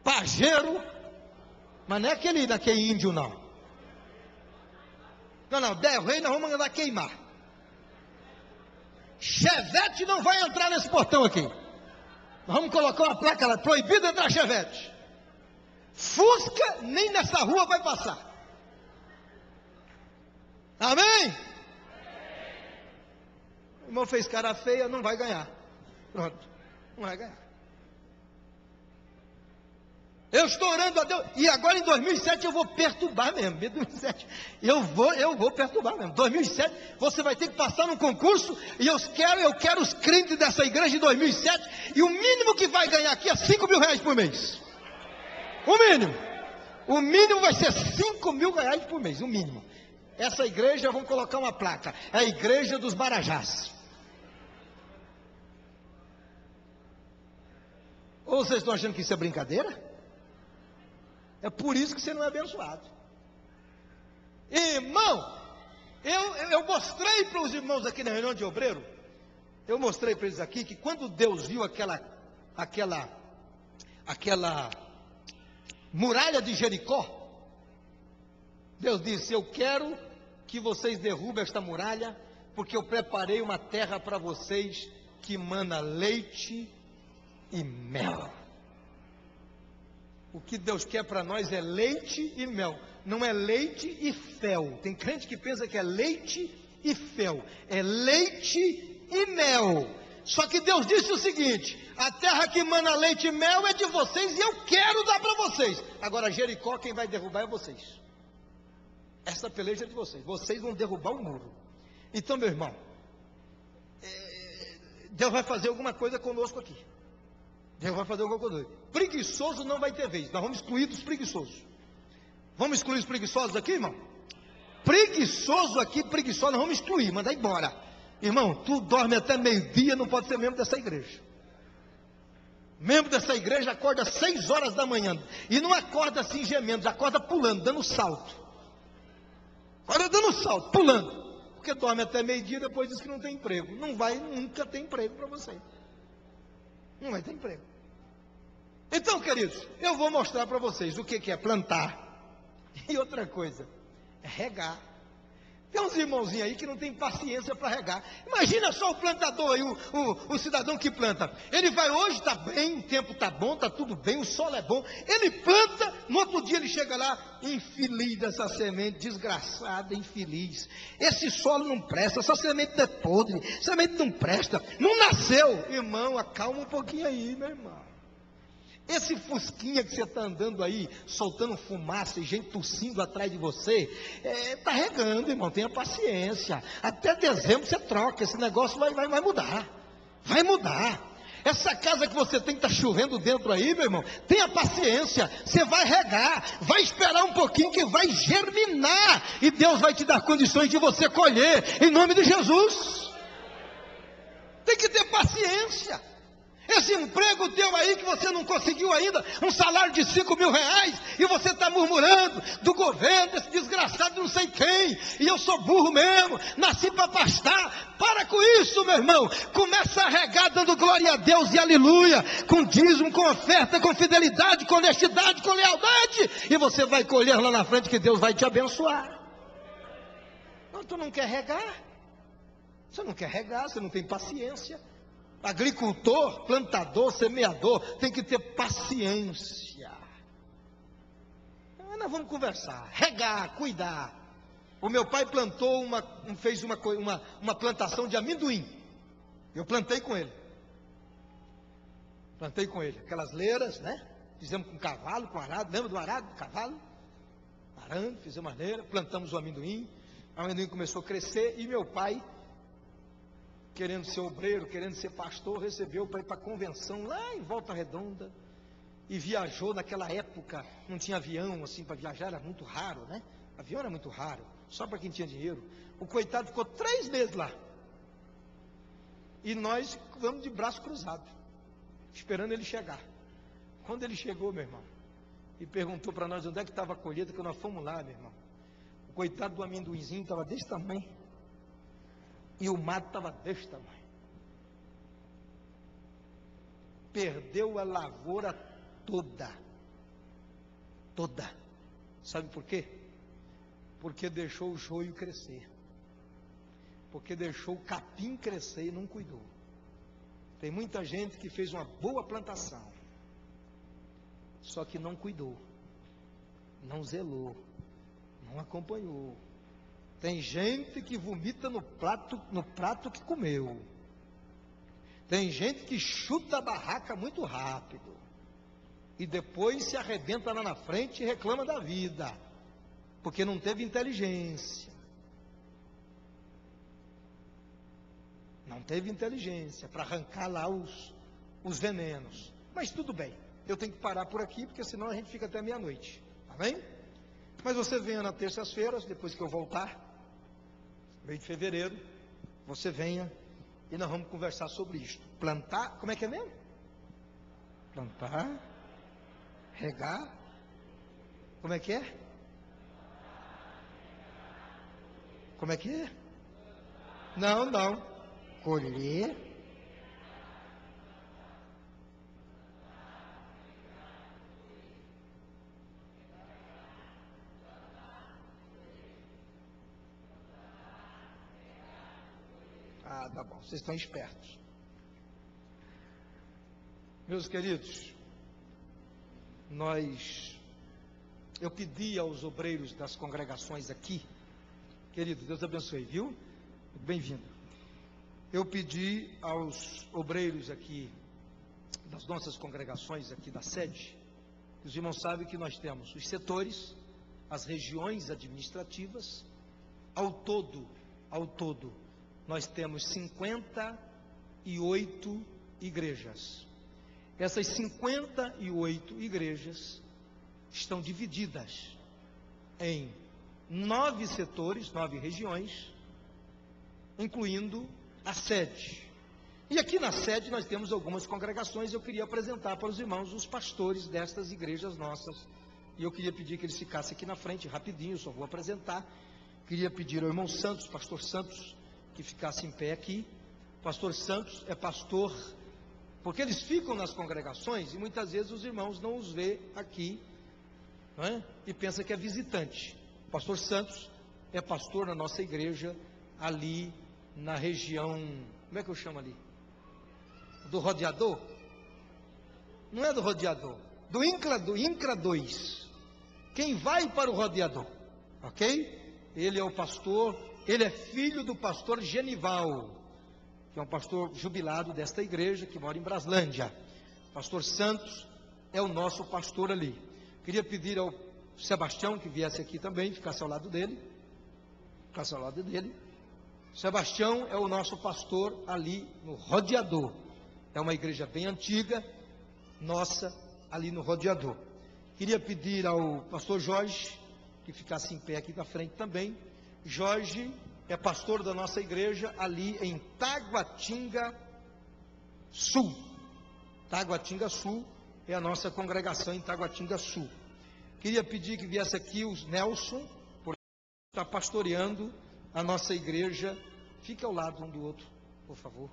Pajero, mas não é daquele índio não. Não, Del Rey nós vamos mandar queimar. Chevette não vai entrar nesse portão aqui. Nós vamos colocar uma placa lá, proibido entrar Chevette. Fusca nem nessa rua vai passar. Amém? O irmão fez cara feia, não vai ganhar. Pronto, não vai ganhar. Eu estou orando a Deus, e agora em 2007 eu vou perturbar mesmo. Em 2007 eu vou perturbar mesmo. 2007 você vai ter que passar num concurso, e eu quero os crentes dessa igreja em 2007, e o mínimo que vai ganhar aqui é 5 mil reais por mês. O mínimo. O mínimo vai ser 5 mil reais por mês, o mínimo. Essa igreja, vamos colocar uma placa, é a igreja dos Marajás. Ou vocês estão achando que isso é brincadeira? É por isso que você não é abençoado. Irmão, eu mostrei para os irmãos aqui na reunião de obreiro, eu mostrei para eles aqui que quando Deus viu aquela muralha de Jericó, Deus disse, eu quero que vocês derrubem esta muralha, porque eu preparei uma terra para vocês que mana leite e mel. O que Deus quer para nós é leite e mel, não é leite e fel. Tem crente que pensa que é leite e fel, é leite e mel. Só que Deus disse o seguinte, a terra que mana leite e mel é de vocês e eu quero dar para vocês. Agora Jericó quem vai derrubar é vocês. Essa peleja é de vocês. Vocês vão derrubar o muro. Então, meu irmão, Deus vai fazer alguma coisa conosco aqui. Eu vou fazer o cocô. Preguiçoso não vai ter vez. Nós vamos excluir dos preguiçosos. Vamos excluir os preguiçosos aqui, irmão? Preguiçoso aqui, preguiçoso, nós vamos excluir, mandar embora. Irmão, tu dorme até meio-dia, não pode ser membro dessa igreja. Membro dessa igreja acorda 6 horas da manhã. E não acorda assim gemendo, acorda pulando, dando salto. Acorda dando salto, pulando. Porque dorme até meio-dia, depois diz que não tem emprego. Não vai nunca ter emprego para você. Não vai ter emprego. Então, queridos, eu vou mostrar para vocês o que é plantar. E outra coisa, é regar. Tem uns irmãozinhos aí que não tem paciência para regar. Imagina só o plantador aí, o cidadão que planta. Ele vai hoje, está bem, o tempo está bom, está tudo bem, o sol é bom. Ele planta, no outro dia ele chega lá, infeliz dessa semente, desgraçada, infeliz. Esse solo não presta, essa semente é podre, semente não presta, não nasceu. Irmão, acalma um pouquinho aí, meu irmão. Esse fusquinha que você está andando aí, soltando fumaça e gente tossindo atrás de você, está regando, irmão, tenha paciência. Até dezembro você troca, esse negócio vai mudar. Vai mudar. Essa casa que você tem que estar chovendo dentro aí, meu irmão, tenha paciência. Você vai regar, vai esperar um pouquinho que vai germinar. E Deus vai te dar condições de você colher, em nome de Jesus. Tem que ter paciência. Esse emprego teu aí que você não conseguiu ainda, um salário de 5 mil reais, e você está murmurando do governo, desse desgraçado não sei quem, e eu sou burro mesmo, nasci para pastar. Para com isso, meu irmão. Começa a regar dando glória a Deus e aleluia, com dízimo, com oferta, com fidelidade, com honestidade, com lealdade, e você vai colher lá na frente que Deus vai te abençoar. Não, tu não quer regar? Você não quer regar, você não tem paciência. Agricultor, plantador, semeador, tem que ter paciência. Nós vamos conversar, regar, cuidar. O meu pai plantou fez uma plantação de amendoim. Eu plantei com ele. Plantei com ele. Aquelas leiras, né? Fizemos com cavalo, com arado. Lembra do arado, do cavalo? Arando, fizemos a leira, plantamos o amendoim. O amendoim começou a crescer e meu pai, querendo ser obreiro, querendo ser pastor, recebeu para ir para a convenção lá em Volta Redonda, e viajou. Naquela época não tinha avião assim para viajar, era muito raro, né? Avião era muito raro, só para quem tinha dinheiro. O coitado ficou 3 meses lá, e nós vamos de braço cruzado, esperando ele chegar. Quando ele chegou, meu irmão, e perguntou para nós onde é que estava a colheita, que nós fomos lá, meu irmão, o coitado do amendoinzinho estava desse tamanho, e o mato estava desse tamanho. Perdeu a lavoura toda. Toda. Sabe por quê? Porque deixou o joio crescer. Porque deixou o capim crescer e não cuidou. Tem muita gente que fez uma boa plantação, só que não cuidou, não zelou, não acompanhou. Tem gente que vomita no prato que comeu. Tem gente que chuta a barraca muito rápido, e depois se arrebenta lá na frente e reclama da vida, porque não teve inteligência. Não teve inteligência para arrancar lá os venenos. Mas tudo bem, eu tenho que parar por aqui, porque senão a gente fica até meia-noite. Amém? Mas você venha nas terças-feiras, depois que eu voltar, mês de fevereiro, você venha e nós vamos conversar sobre isto. Plantar, como é que é mesmo? Plantar, regar, como é que é? Como é que é? Não, colher, tá bom, vocês estão espertos. Meus queridos, eu pedi aos obreiros das congregações aqui, querido, Deus abençoe, viu? Bem-vindo. Eu pedi aos obreiros aqui, das nossas congregações aqui da sede, os irmãos sabem que nós temos os setores, as regiões administrativas, ao todo, nós temos 58 igrejas. Essas 58 igrejas estão divididas em 9 setores, 9 regiões, incluindo a sede. E aqui na sede nós temos algumas congregações. Eu queria apresentar para os irmãos os pastores destas igrejas nossas. E eu queria pedir que eles ficassem aqui na frente, rapidinho, só vou apresentar. Queria pedir ao irmão Santos, pastor Santos, que ficasse em pé aqui. Pastor Santos é pastor, porque eles ficam nas congregações e muitas vezes os irmãos não os vê aqui, não é? E pensa que é visitante. Pastor Santos é pastor na nossa igreja, ali na região, como é que eu chamo ali? Do Rodeador? Não é do Rodeador, do INCRA 2. Quem vai para o Rodeador, ok? Ele é o pastor, ele é filho do pastor Genival, que é um pastor jubilado desta igreja, que mora em Braslândia. Pastor Santos é o nosso pastor ali. Queria pedir ao Sebastião que viesse aqui também, ficasse ao lado dele. Ficasse ao lado dele. Sebastião é o nosso pastor ali no Rodeador. É uma igreja bem antiga, nossa, ali no Rodeador. Queria pedir ao pastor Jorge que ficasse em pé aqui na frente também. Jorge é pastor da nossa igreja ali em Taguatinga Sul. Taguatinga Sul é a nossa congregação em Taguatinga Sul. Queria pedir que viesse aqui o Nelson, porque está pastoreando a nossa igreja. Fique ao lado um do outro, por favor.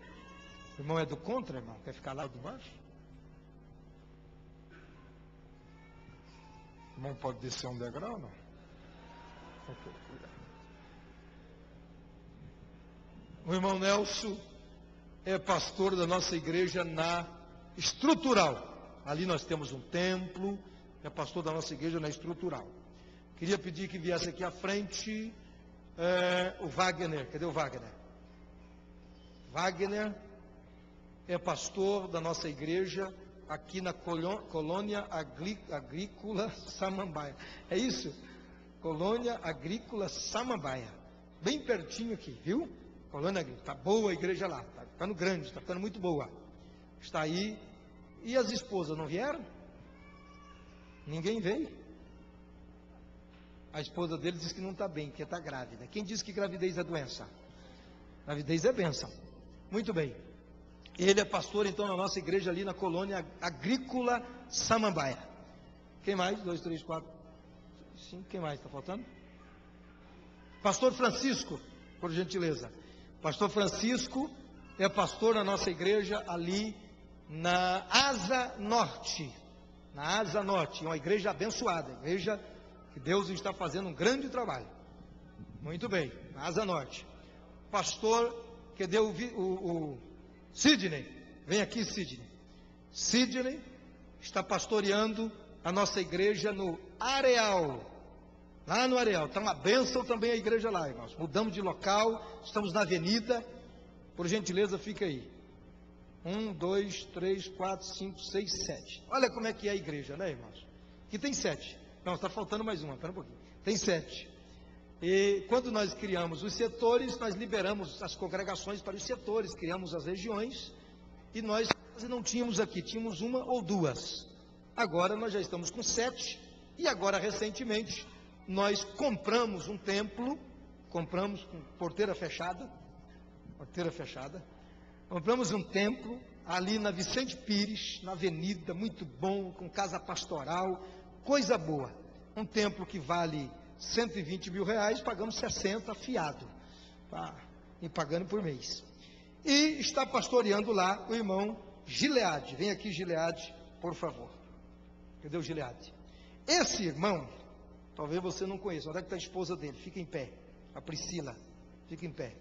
O irmão é do contra, irmão? Quer ficar lá de baixo? O irmão pode descer um degrau, não? O irmão Nelson é pastor da nossa igreja na Estrutural. Ali nós temos um templo, é pastor da nossa igreja na Estrutural. Queria pedir que viesse aqui à frente o Wagner. Cadê o Wagner? Wagner é pastor da nossa igreja aqui na Colônia Agrícola Samambaia. É isso? Colônia Agrícola Samambaia. Bem pertinho aqui, viu? Colônia Agrícola. Está boa a igreja lá. Está ficando grande, está ficando muito boa. Está aí. E as esposas não vieram? Ninguém veio. A esposa dele diz que não está bem, que está grávida. Quem diz que gravidez é doença? Gravidez é bênção. Muito bem. Ele é pastor, então, na nossa igreja ali na Colônia Agrícola Samambaia. Quem mais? 2, 3, 4, 5. Quem mais? Está faltando? Pastor Francisco, por gentileza. Pastor Francisco é pastor na nossa igreja ali na Asa Norte. Na Asa Norte. É uma igreja abençoada. Igreja que Deus está fazendo um grande trabalho. Muito bem. Na Asa Norte. Pastor que deu o Sidney, vem aqui, Sidney. Sidney está pastoreando a nossa igreja no Areal. Lá no Areal. Está uma bênção também a igreja lá, irmãos. Mudamos de local, estamos na avenida. Por gentileza, fica aí. 1, 2, 3, 4, 5, 6, 7. Olha como é que é a igreja, né, irmãos? Aqui tem 7. Não, está faltando mais uma, espera um pouquinho. Tem 7. E quando nós criamos os setores, nós liberamos as congregações para os setores, criamos as regiões, e nós não tínhamos aqui, tínhamos uma ou duas. Agora nós já estamos com 7, e agora recentemente nós compramos um templo, compramos com porteira fechada, compramos um templo ali na Vicente Pires, na avenida, muito bom, com casa pastoral, coisa boa. Um templo que vale 120 mil reais, pagamos 60 fiado, e pagando por mês. E está pastoreando lá o irmão Gileade. Vem aqui, Gileade, por favor. Cadê o Gileade? Esse irmão, talvez você não conheça. Onde é que está a esposa dele? Fica em pé. A Priscila, fica em pé.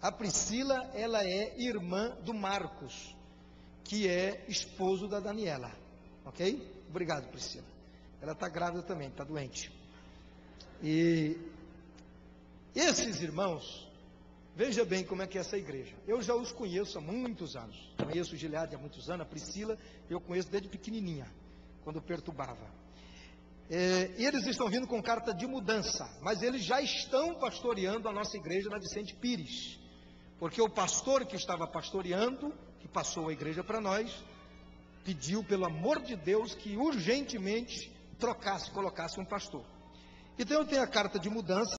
A Priscila, ela é irmã do Marcos, que é esposo da Daniela. Ok? Obrigado, Priscila. Ela está grávida também, está doente. E esses irmãos, veja bem como é que é essa igreja. Eu já os conheço há muitos anos. Conheço o Gileade há muitos anos, a Priscila eu conheço desde pequenininha, quando perturbava. Eles estão vindo com carta de mudança, mas eles já estão pastoreando a nossa igreja na Vicente Pires. Porque o pastor que estava pastoreando, que passou a igreja para nós, pediu, pelo amor de Deus, que urgentemente colocasse um pastor. Então eu tenho a carta de mudança.